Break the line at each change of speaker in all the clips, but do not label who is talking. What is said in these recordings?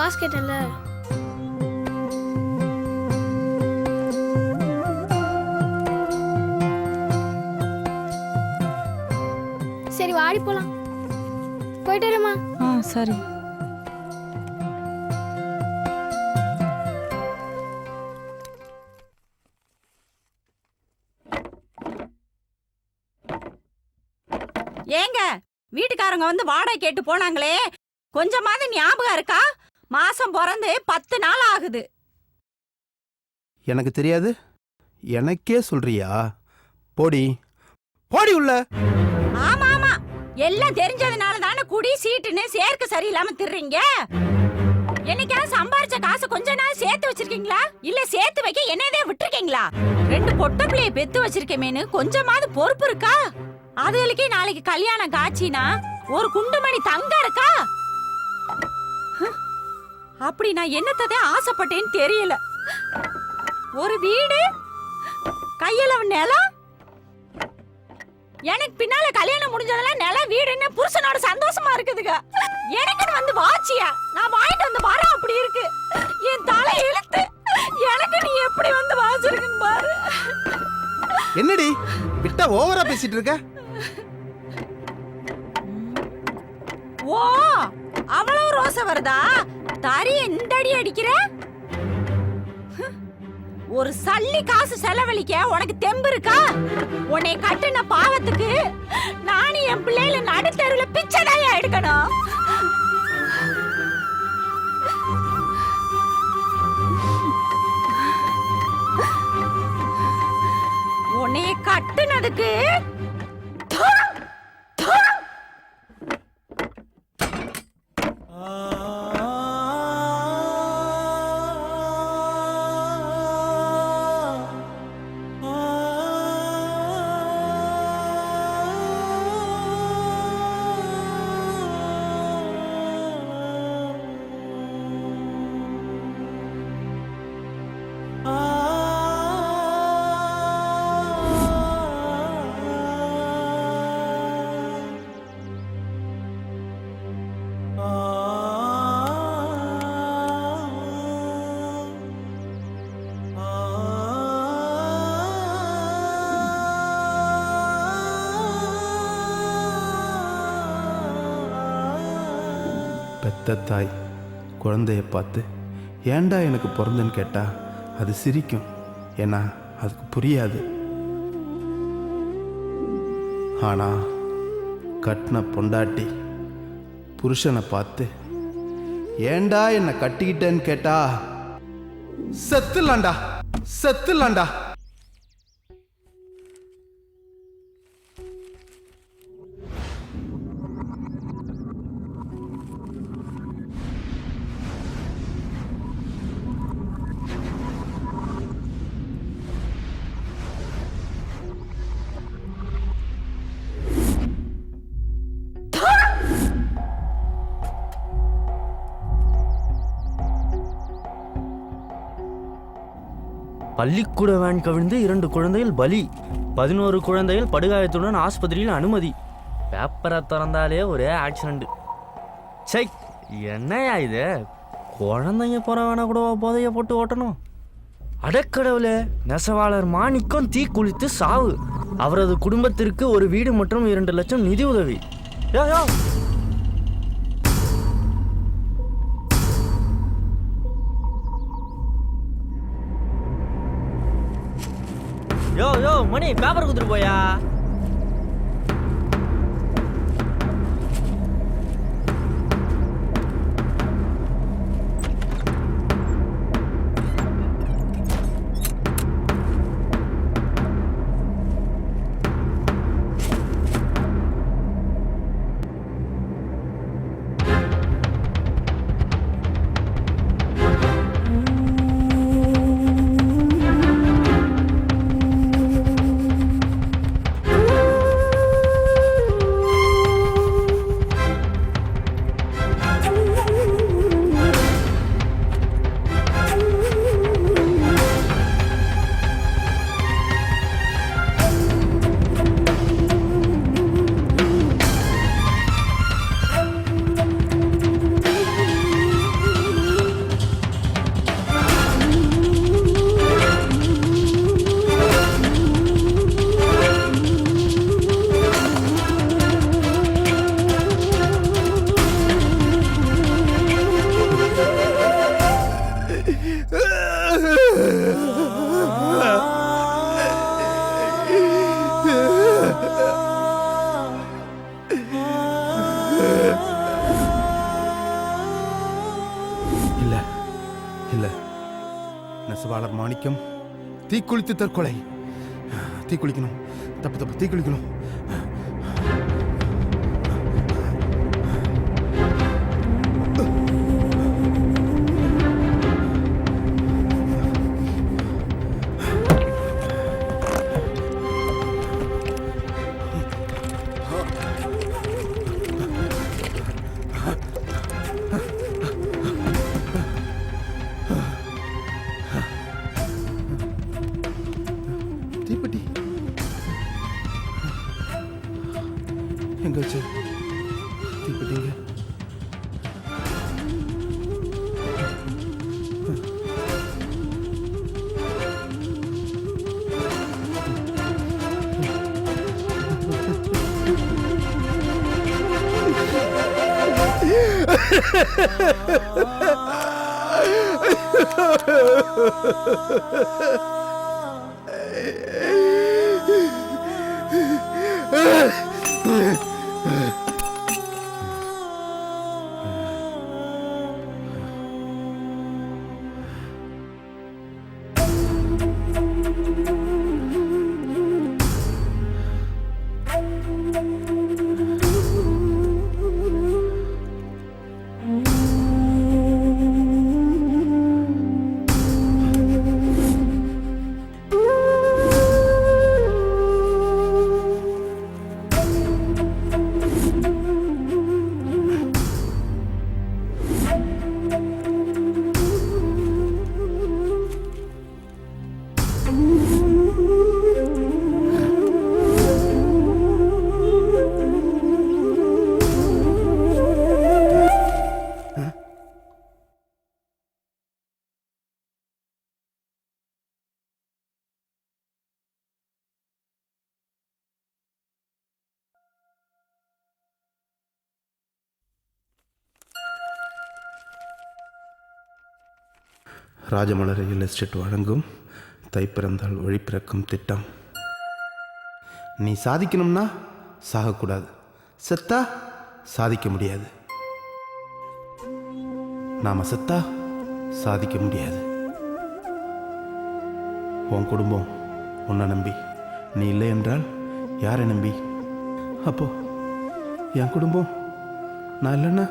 காசு கேட்டேன்ல. சரி வாடி போலாம். போயிட்டு வரேம்மா.
சரி.
ஏங்க வீட்டுக்காரங்க வந்து வாடகை கேட்டு போனாங்களே, கொஞ்சமாவது ஞாபகம் இருக்கா? மாசம் பிறந்து 10 நாள் ஆகுது.
எனக்கு தெரியாது, எனக்கே சொல்றியா? போடி போடி உள்ள.
ஆமா ஆமா, எல்லாம் தெரிஞ்சதுனால தானே குடி சீட்டுன்னு சேர்க்க சரியில்லாம திர்றீங்க. என்னைக்காவது சம்பாரிச்ச காசு கொஞ்ச நாள் சேர்த்து வச்சிருக்கீங்களா? இல்ல சேர்த்து வைக்க என்னதே விட்டுருக்கீங்களா? 2 பொட்ட பிள்ளைய பெத்து வச்சிருக்கேமேனு கொஞ்சமாவது பொறுப்பு இருக்கா? அதுகளுக்கே நாளைக்கு கல்யாணம் காட்சினா ஒரு குண்டுமணி தங்கம் இருக்கா? அப்படி நான் என்னத்ததே ஆசைப்பட்டேன்னு தெரியல. ஒரு வீடு, கையளவு நிலம். எனக்கு பின்னால கல்யாணம் முடிஞ்சதெல்லாம் நிலம் வீடுன்னு புருஷனோட சந்தோஷமா இருக்குதுங்க. எனக்கு வந்து வாச்சியா நான் வாங்கிட்டு வந்து வர அப்படி இருக்கு. என் தலை இழுத்து எனக்கு நீ எப்படி வந்து வாச்சிருக்குன்னு பாரு.
என்னடி விட்டா ஓவரா பேசிட்டு இருக்க?
ஓ, அவ்வளவு ரோசை வருதா? தரிய இந்த அடி அடிக்கிற? ஒரு சல்லி காசு செலவழிக்க உனக்கு தெம்பு இருக்கா? உன்னை கட்டுன பாவத்துக்கு நானும் என் பிள்ளைல நடுத்தருவுல பிச்சைதாயா எடுக்கணும். உன்னை கட்டுனதுக்கு
பெத்த தாய் குழந்தைய பார்த்து ஏண்டா எனக்கு பிறந்தன்னு கேட்டா அது சிரிக்கும். ஏன்னா அதுக்கு புரியாது. ஆனா கட்டின பொண்டாட்டி புருஷனை பார்த்து ஏண்டா என்னை கட்டிக்கிட்டேன்னு கேட்டா செத்துலாண்டா செத்துலாண்டா.
பள்ளிக்கூட வேன் கவிழ்ந்து 2 குழந்தைகள் பலி, 11 குழந்தைகள் படுகாயத்துடன் ஆஸ்பத்திரியில் அனுமதி. பேப்பரை திறந்தாலே ஒரே ஆக்சிடென்ட். சை, என்னையா இது? குழந்தைங்க போற வேணா கூட போதைய போட்டு ஓட்டணும். அடக்கடவுளே, நெசவாளர் மாணிக்கம் தீ குளித்து சாவு. அவரது குடும்பத்திற்கு ஒரு வீடு மற்றும் 2 லட்சம் நிதி உதவி. யோ யோ யோ யோ மணி, பேப்பர் கொடுத்துட்டு போயா.
தீக்குளித்து தற்கொலை. தீக்குளிக்கணும், தப்பு தீக்குளிக்கணும். தீப்பெட்டி எங்க வச்சு? தீப்பெட்டிங்க ராஜமலர் ரியல் எஸ்டேட் வழங்கும் தை பிறந்தால் வழி பிறக்கும் திட்டம். நீ சாதிக்கணும்னா சாகக்கூடாது, செத்தா சாதிக்க முடியாது. நாம செத்தா சாதிக்க முடியாது. உன் குடும்பம் உன்னை நம்பி, நீ இல்லை என்றால் யாரை நம்பி? அப்போ என் குடும்பம் நான் இல்லைன்னா?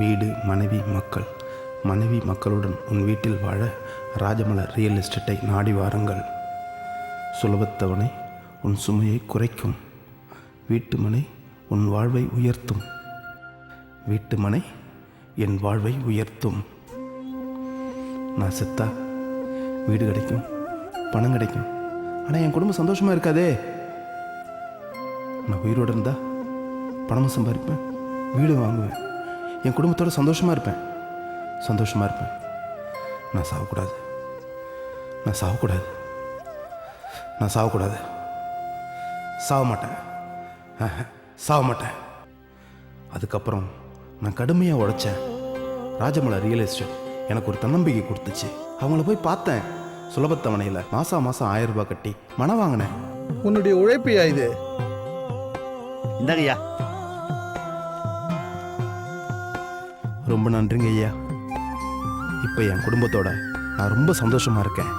வீடு, மனைவி, மக்கள். மனைவி மக்களுடன் உன் வீட்டில் வாழ ராஜமலர் ரியல் எஸ்டேட்டை நாடி வாருங்கள். சுலபத்தவணை உன் சுமையை குறைக்கும். வீட்டுமனை உன் வாழ்வை உயர்த்தும். வீட்டுமனை என் வாழ்வை உயர்த்தும். நான் செத்தா வீடு கிடைக்கும், பணம் கிடைக்கும், ஆனால் என் குடும்பம் சந்தோஷமாக இருக்காதே. நான் உயிரோடு இருந்தால் பணமும் சம்பாதிப்பேன், வீடு வாங்குவேன், என் குடும்பத்தோடு சந்தோஷமாக இருப்பேன். நான் சாகக்கூடாது, நான் சாகக்கூடாது, நான் சாகக்கூடாது. சாக மாட்டேன், சாக மாட்டேன். அதுக்கப்புறம் நான் கடுமையாக உழைச்சேன். ராஜமலர் ரியல் எஸ்டேட் எனக்கு ஒரு தன்னம்பிக்கை கொடுத்துச்சு. அவங்கள போய் பார்த்தேன். சுலபத்தவணையில் மாதம் 1000 ரூபாய் கட்டி மனம் வாங்கினேன்.
உன்னுடைய உழைப்பையா இது?
இந்தங்கய்யா.
ரொம்ப நன்றிங்க ஐயா. இப்போ என் குடும்பத்தோட நான் ரொம்ப சந்தோஷமாக இருக்கேன்.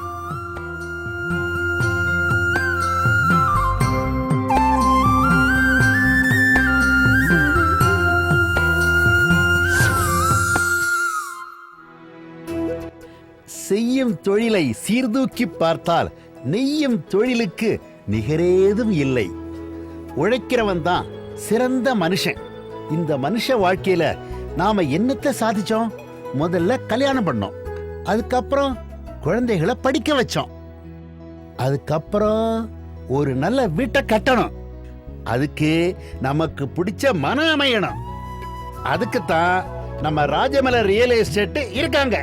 செய்யும் தொழிலை சீர்தூக்கி பார்த்தால் நெய்யும் தொழிலுக்கு நிகரேதும் இல்லை. உழைக்கிறவன் தான் சிறந்த மனுஷன். இந்த மனுஷ வாழ்க்கையில நாம என்னத்தை சாதிச்சோம்? முதல்ல கல்யாணம் பண்ணோம், அதுக்கப்புறம் குழந்தைகளை படிக்க வச்சோம், அதுக்கப்புறம் ஒரு நல்ல வீட்டை கட்டணும், அதுக்கு நமக்கு பிடிச்ச மனம் அமையணும். அதுக்குத்தான் நம்ம ராஜமலர் ரியல் எஸ்டேட் இருக்காங்க.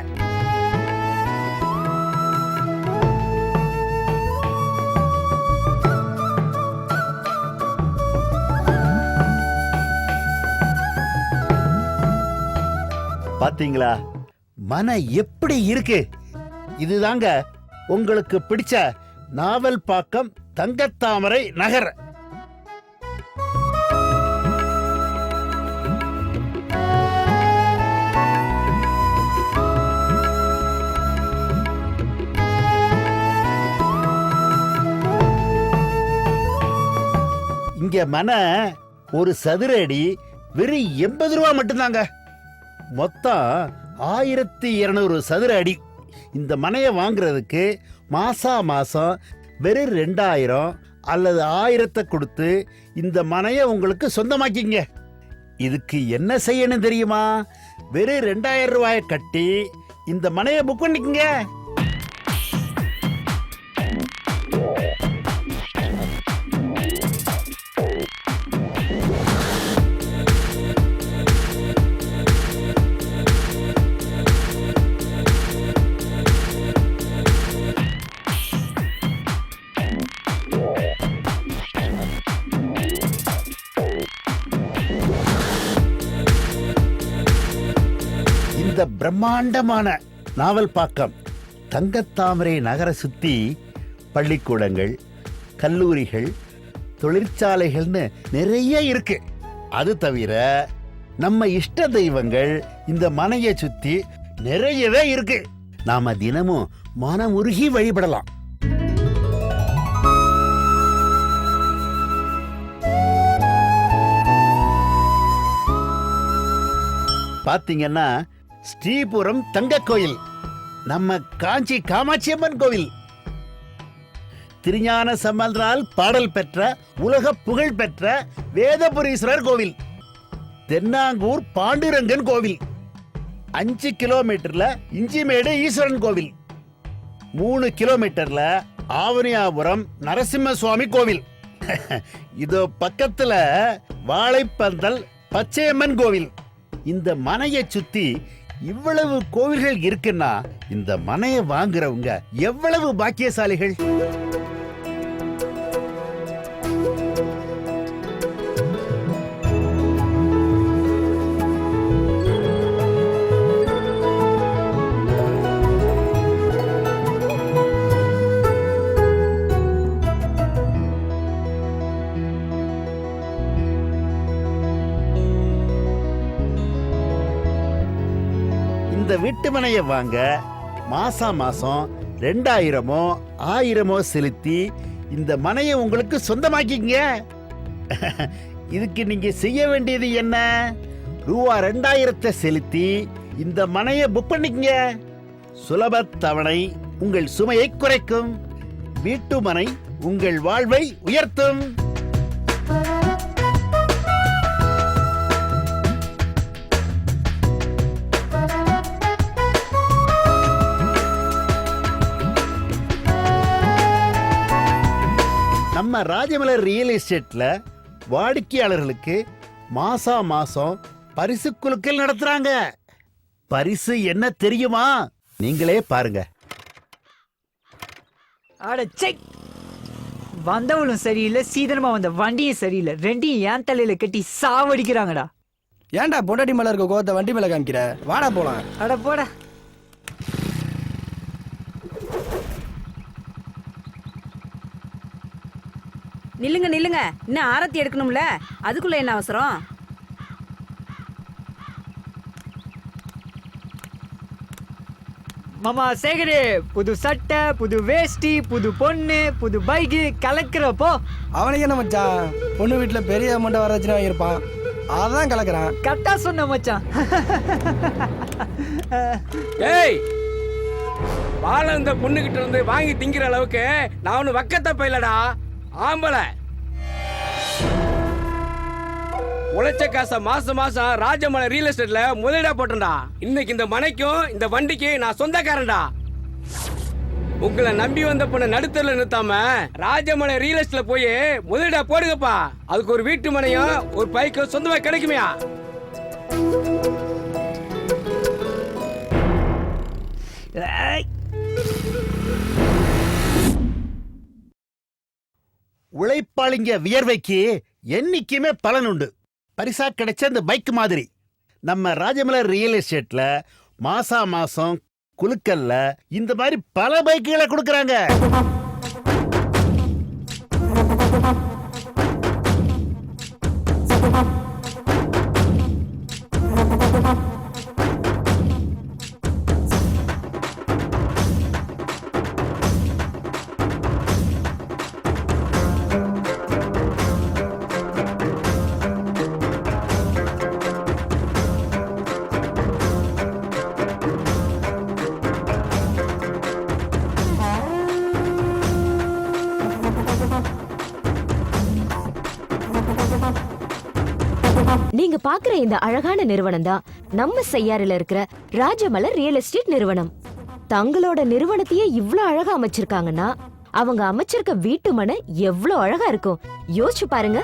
பாத்தீங்களா மன எப்படி இருக்கு? இதுதாங்க உங்களுக்கு பிடிச்ச நாவல்பாக்கம் தங்கத்தாமரை நகர். இங்க மனை ஒரு சதுர அடி வெறும் 80 ரூபா மட்டும்தாங்க. மொத்தம் 1200 சதுர அடி. இந்த மனையை வாங்குறதுக்கு மாசம் வெறும் 2000 அல்லது 1000 கொடுத்து இந்த மனையை உங்களுக்கு சொந்தமாக்கிங்க. இதுக்கு என்ன செய்யணும் தெரியுமா? வெறும் 2000 ரூபாயை கட்டி இந்த மனையை புக் பண்ணிக்கங்க. இந்த பிரம்மாண்டமான நாவல்பாக்கம் தங்கத்தாமரை நகரை சுத்தி பள்ளிக்கூடங்கள், கல்லூரிகள், தொழிற்சாலைகள்னு நிறைய இருக்கு. அது தவிர நம்ம இஷ்ட தெய்வங்கள் இந்த மனையை சுத்தி நிறையவே இருக்கு. நாம தினமும் மனமுருகி வழிபடலாம். பாத்தீங்கன்னா ஸ்ரீபுரம் தங்க கோயில், நம்ம காஞ்சி காமாட்சியம்மன் கோவில், திருஞான சம்பந்தரால் பாடல் பெற்ற உலக புகழ் பெற்ற வேதபுரீஸ்வரர் கோவில், தென்னாங்கூர் பாண்டுரங்கன் கோவில், 5 கிலோமீட்டர்ல இஞ்சிமேடு ஈஸ்வரன் கோவில், 3 கிலோமீட்டர்ல ஆவணியாபுரம் நரசிம்ம சுவாமி கோவில், இதோ பக்கத்துல வாழைப்பந்தல் பச்சையம்மன் கோவில். இந்த மனையை சுத்தி இவ்வளவு கோவில்கள் இருக்குன்னா இந்த மனையை வாங்குறவங்க எவ்வளவு பாக்கியசாலிகள். இந்த வீட்டு மனையை வாங்க மாசம் 2000 1000 செலுத்தி இந்த மனையை உங்களுக்கு சொந்தமாக்கிங்க. இதுக்கு நீங்க செய்ய வேண்டியது என்ன? ரூபா 2000 செலுத்தி இந்த மனையை புக் பண்ணிக்கங்க. சுலப தவணை உங்கள் சுமையை குறைக்கும். வீட்டு மனை உங்கள் வாழ்வை உயர்த்தும். நம்ம ராஜமலர் ரியல் எஸ்டேட்ல வாடிக்கையாளர்களுக்கு மாசம் பரிசு குலுக்கல் நடத்துறாங்க. பரிசு என்ன தெரியுமா? நீங்களே பாருங்க.
அட செக், வந்தவளும் சரியில்லை, சீதனமா வந்த வண்டியும் சரியில்லை, ரெண்டையும் ஏன் தலையில கட்டி சாவடிக்கிறாங்கடா.
ஏன்டா பொண்டாட்டி மேல இருக்க கோவத்தை வண்டி மேல காமிக்கிற? வாடா போலாம்.
அட போடா.
நில்லுங்க நில்லுங்க, இன்னும் ஆரத்தி எடுக்கணும்ல, அதுக்குள்ள என்ன அவசரம்?
மாமா சேகரே, புது சட்டை, புது வேஷ்டி, புது பொண்ணு, புது பைக்கு, கலக்கிறப்போ
அவனுக்கு என்ன மச்சான், பொண்ணு வீட்டுல பெரிய அமௌண்ட் வரச்சுனா இருப்பான், அதான் கலக்குறான்.
கரெக்டா சொன்ன மச்சான்.
ஏய், வாழ இந்த பொண்ணுகிட்ட இருந்து வாங்கி திங்கிற அளவுக்கு நான் ஒண்ணு வக்கத்த பயிலடா. ஆம்பளை உழைச்ச காசை மாசம் ராஜமலை ரியல் எஸ்டேட்ல முதலீடா போட்டேன்டா. இன்னைக்கு இந்த மனைக்கும் இந்த வண்டிக்கு நான் சொந்தக்காரன்டா. உங்களை நம்பி வந்த பொண்ணை நடுத்தரில் நிறுத்தாம ராஜமலை ரியல் எஸ்டேட்ல போய் முதலீடா போடுங்கப்பா. அதுக்கு ஒரு வீட்டு மனையும் ஒரு பைக்கும் சொந்தமா கிடைக்குமையா?
உழைப்பாளிங்க வியர்வைக்கு என்னைக்குமே பலன் உண்டு. பரிசா கிடைச்ச இந்த பைக் மாதிரி நம்ம ராஜமலர் ரியல் எஸ்டேட்ல மாசம் குலுக்கல்ல இந்த மாதிரி பல பைக்குகளை கொடுக்கறாங்க.
நீங்க பாக்குற இந்த அழகான நிறுவனம் தான் நம்ம செய்யாறுல இருக்கிற ராஜமலர் ரியல் எஸ்டேட் நிறுவனம். தங்களோட நிறுவனத்தையே இவ்ளோ அழகா அமைச்சிருக்காங்கன்னா அவங்க அமைச்சிருக்க வீட்டு மனை எவ்ளோ அழகா இருக்கும் யோசிச்சு பாருங்க.